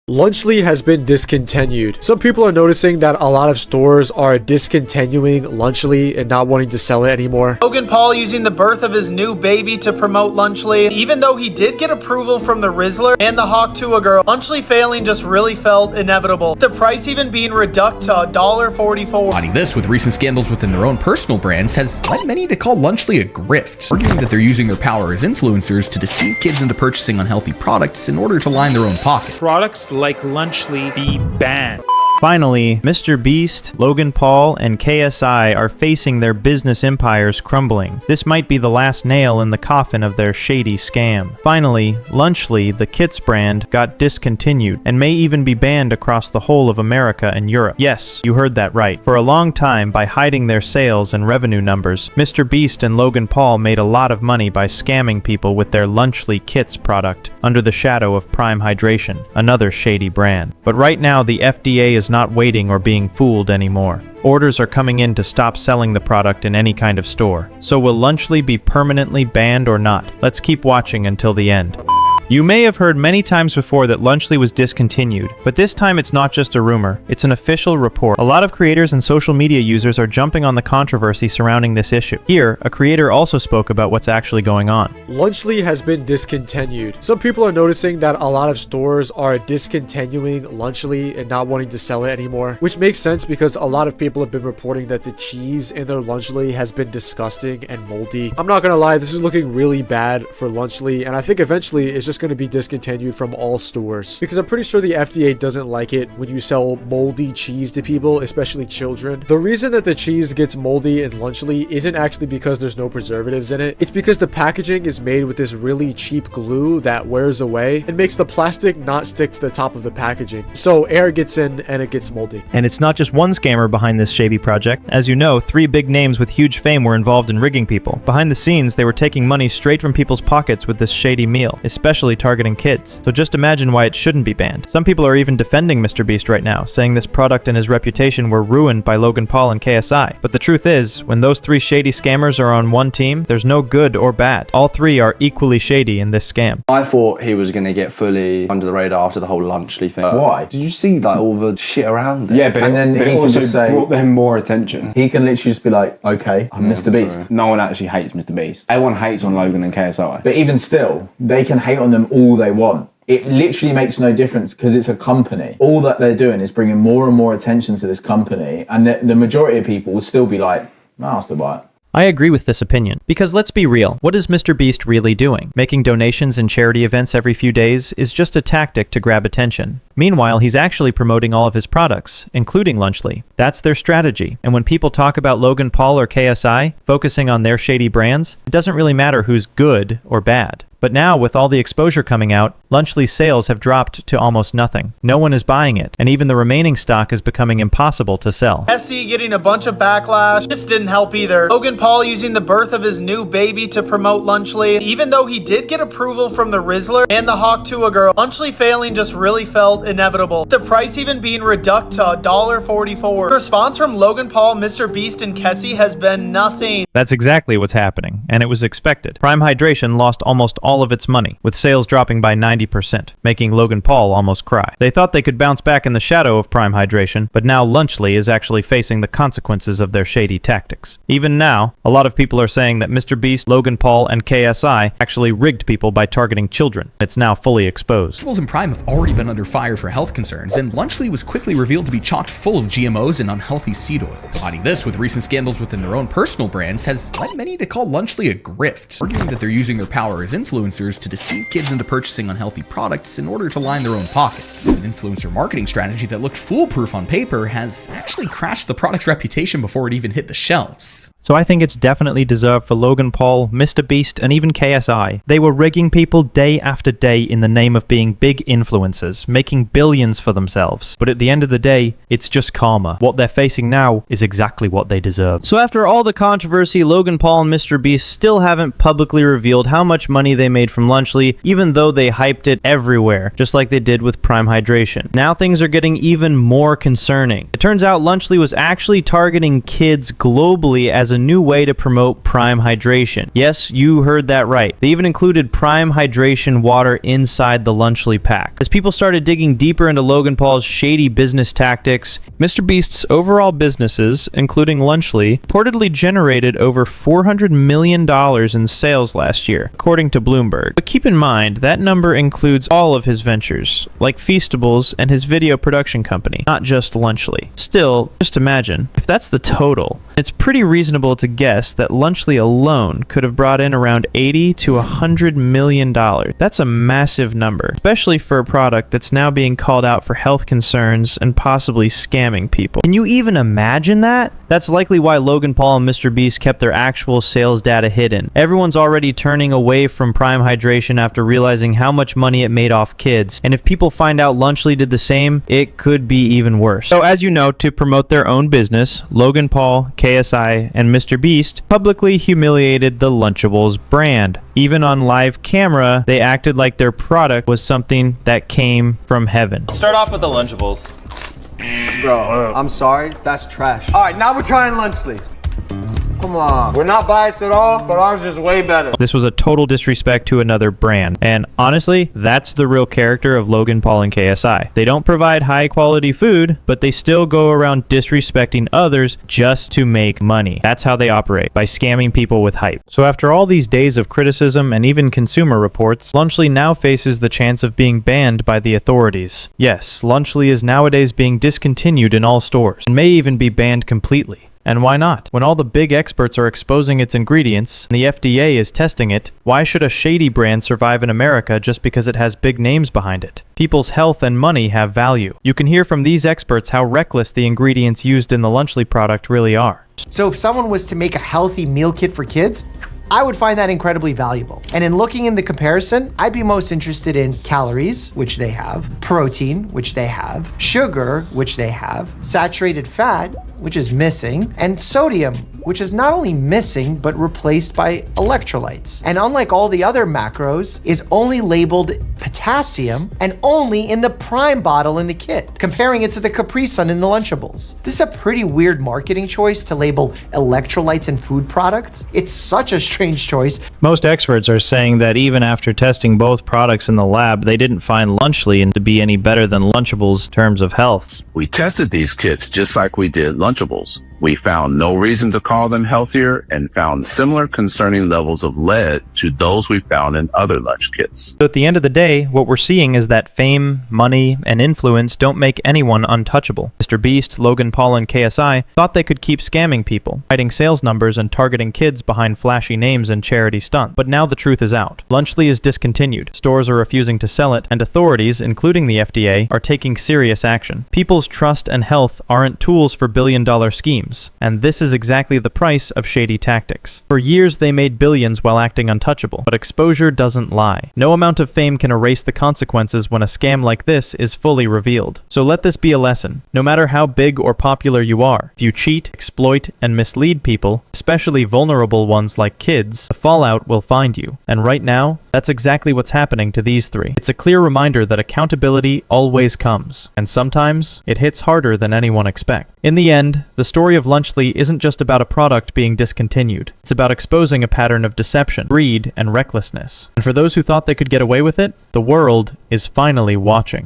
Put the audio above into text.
Lunchly has been discontinued. Some people are noticing that a lot of stores are discontinuing Lunchly and not wanting to sell it anymore. Logan Paul using the birth of his new baby to promote Lunchly. Even though he did get approval from the Rizzler and the Hawk to a Girl, Lunchly failing just really felt inevitable. The price even being reduced to $1.44. Adding this with recent scandals within their own personal brands has led many to call Lunchly a grift, arguing that they're using their power as influencers to deceive kids into purchasing unhealthy products in order to line their own pocket. Products like Lunchly be banned. Finally, MrBeast, Logan Paul, and KSI are facing their business empires crumbling. This might be the last nail in the coffin of their shady scam. Finally, Lunchly, the kits brand, got discontinued and may even be banned across the whole of America and Europe. Yes, you heard that right. For a long time, by hiding their sales and revenue numbers, MrBeast and Logan Paul made a lot of money by scamming people with their Lunchly kits product under the shadow of Prime Hydration, another shady brand. But right now, the FDA is not waiting or being fooled anymore. Orders are coming in to stop selling the product in any kind of store. So will Lunchly be permanently banned or not? Let's keep watching until the end. You may have heard many times before that Lunchly was discontinued, but this time it's not just a rumor, it's an official report. A lot of creators and social media users are jumping on the controversy surrounding this issue. Here, a creator also spoke about what's actually going on. Lunchly has been discontinued. Some people are noticing that a lot of stores are discontinuing Lunchly and not wanting to sell it anymore, which makes sense because a lot of people have been reporting that the cheese in their Lunchly has been disgusting and moldy. I'm not gonna lie, this is looking really bad for Lunchly, and I think eventually it's just going to be discontinued from all stores because I'm pretty sure the FDA doesn't like it when you sell moldy cheese to people, especially children. The reason that the cheese gets moldy in Lunchly isn't actually because there's no preservatives in it. It's because the packaging is made with this really cheap glue that wears away and makes the plastic not stick to the top of the packaging. So air gets in and it gets moldy. And it's not just one scammer behind this shady project. As you know, 3 big names with huge fame were involved in rigging people. Behind the scenes, they were taking money straight from people's pockets with this shady meal, especially targeting kids. So just imagine why it shouldn't be banned. Some people are even defending MrBeast right now, saying this product and his reputation were ruined by Logan Paul and KSI. But the truth is, when those 3 shady scammers are on one team, there's no good or bad. All 3 are equally shady in this scam. I thought he was going to get fully under the radar after the whole Lunchly thing. Why? Did you see like all the shit around it? Yeah, but then he also brought them more attention. He can literally just be like, okay, I'm MrBeast. No one actually hates MrBeast. Everyone hates on Logan and KSI. But even still, they can hate on them all they want. It literally makes no difference because it's a company. All that they're doing is bringing more and more attention to this company, and the majority of people will still be like, no, I'll still buy it. I agree with this opinion, because let's be real, what is MrBeast really doing? Making donations and charity events every few days is just a tactic to grab attention. Meanwhile, he's actually promoting all of his products, including Lunchly. That's their strategy, and when people talk about Logan Paul or KSI, focusing on their shady brands, it doesn't really matter who's good or bad. But now, with all the exposure coming out, Lunchly's sales have dropped to almost nothing. No one is buying it, and even the remaining stock is becoming impossible to sell. SE getting a bunch of backlash. This didn't help either. Logan Paul using the birth of his new baby to promote Lunchly. Even though he did get approval from the Rizzler and the Hawk to a Girl, Lunchly failing just really felt inevitable. The price even being reduced to $1.44. The response from Logan Paul, MrBeast, and Kessie has been nothing. That's exactly what's happening, and it was expected. Prime Hydration lost almost all of its money, with sales dropping by 90%, making Logan Paul almost cry. They thought they could bounce back in the shadow of Prime Hydration, but now Lunchly is actually facing the consequences of their shady tactics. Even now, a lot of people are saying that MrBeast, Logan Paul, and KSI actually rigged people by targeting children. It's now fully exposed. Festivals in Prime have already been under fire for health concerns, and Lunchly was quickly revealed to be chock full of GMOs and unhealthy seed oils. Adding this with recent scandals within their own personal brands has led many to call Lunchly a grift, arguing that they're using their power as influencers to deceive kids into purchasing unhealthy products in order to line their own pockets. An influencer marketing strategy that looked foolproof on paper has actually crashed the product's reputation before it even hit the shelves. So I think it's definitely deserved for Logan Paul, MrBeast, and even KSI. They were rigging people day after day in the name of being big influencers, making billions for themselves. But at the end of the day, it's just karma. What they're facing now is exactly what they deserve. So after all the controversy, Logan Paul and MrBeast still haven't publicly revealed how much money they made from Lunchly, even though they hyped it everywhere, just like they did with Prime Hydration. Now things are getting even more concerning. It turns out Lunchly was actually targeting kids globally as a a new way to promote Prime Hydration. Yes, you heard that right. They even included Prime Hydration water inside the Lunchly pack. As people started digging deeper into Logan Paul's shady business tactics, MrBeast's overall businesses, including Lunchly, reportedly generated over $400 million in sales last year, according to Bloomberg. But keep in mind, that number includes all of his ventures, like Feastables and his video production company, not just Lunchly. Still, just imagine, if that's the total, it's pretty reasonable to guess that Lunchly alone could have brought in around $80 to $100 million. That's a massive number, especially for a product that's now being called out for health concerns and possibly scamming people. Can you even imagine that? That's likely why Logan Paul and MrBeast kept their actual sales data hidden. Everyone's already turning away from Prime Hydration after realizing how much money it made off kids, and if people find out Lunchly did the same, it could be even worse. So as you know, to promote their own business, Logan Paul, KSI, and MrBeast publicly humiliated the Lunchables brand. Even on live camera, they acted like their product was something that came from heaven. Start off with the Lunchables. Bro, I'm sorry, that's trash. All right, now we're trying Lunchly. Come on. We're not biased at all, but ours is way better. This was a total disrespect to another brand. And honestly, that's the real character of Logan Paul and KSI. They don't provide high quality food, but they still go around disrespecting others just to make money. That's how they operate, by scamming people with hype. So after all these days of criticism and even consumer reports, Lunchly now faces the chance of being banned by the authorities. Yes, Lunchly is nowadays being discontinued in all stores, and may even be banned completely. And why not? When all the big experts are exposing its ingredients, and the FDA is testing it, why should a shady brand survive in America just because it has big names behind it? People's health and money have value. You can hear from these experts how reckless the ingredients used in the Lunchly product really are. So if someone was to make a healthy meal kit for kids, I would find that incredibly valuable. And in looking in the comparison, I'd be most interested in calories, which they have, protein, which they have, sugar, which they have, saturated fat, which is missing, and sodium, which is not only missing, but replaced by electrolytes. And unlike all the other macros, is only labeled potassium and only in the Prime bottle in the kit, comparing it to the Capri Sun in the Lunchables. This is a pretty weird marketing choice to label electrolytes in food products. It's such a strange choice. Most experts are saying that even after testing both products in the lab, they didn't find Lunchly to be any better than Lunchables in terms of health. We tested these kits just like we did Lunchables. We found no reason to call them healthier and found similar concerning levels of lead to those we found in other lunch kits. So at the end of the day, what we're seeing is that fame, money, and influence don't make anyone untouchable. MrBeast, Logan Paul, and KSI thought they could keep scamming people, hiding sales numbers and targeting kids behind flashy names and charity stunts. But now the truth is out. Lunchly is discontinued, stores are refusing to sell it, and authorities, including the FDA, are taking serious action. People's trust and health aren't tools for billion-dollar schemes. And this is exactly the price of shady tactics. For years they made billions while acting untouchable, but exposure doesn't lie. No amount of fame can erase the consequences when a scam like this is fully revealed. So let this be a lesson. No matter how big or popular you are, if you cheat, exploit, and mislead people, especially vulnerable ones like kids, the fallout will find you. And right now, that's exactly what's happening to these three. It's a clear reminder that accountability always comes, and sometimes it hits harder than anyone expects. In the end, the story of Lunchly isn't just about a product being discontinued. It's about exposing a pattern of deception, greed, and recklessness. And for those who thought they could get away with it, the world is finally watching.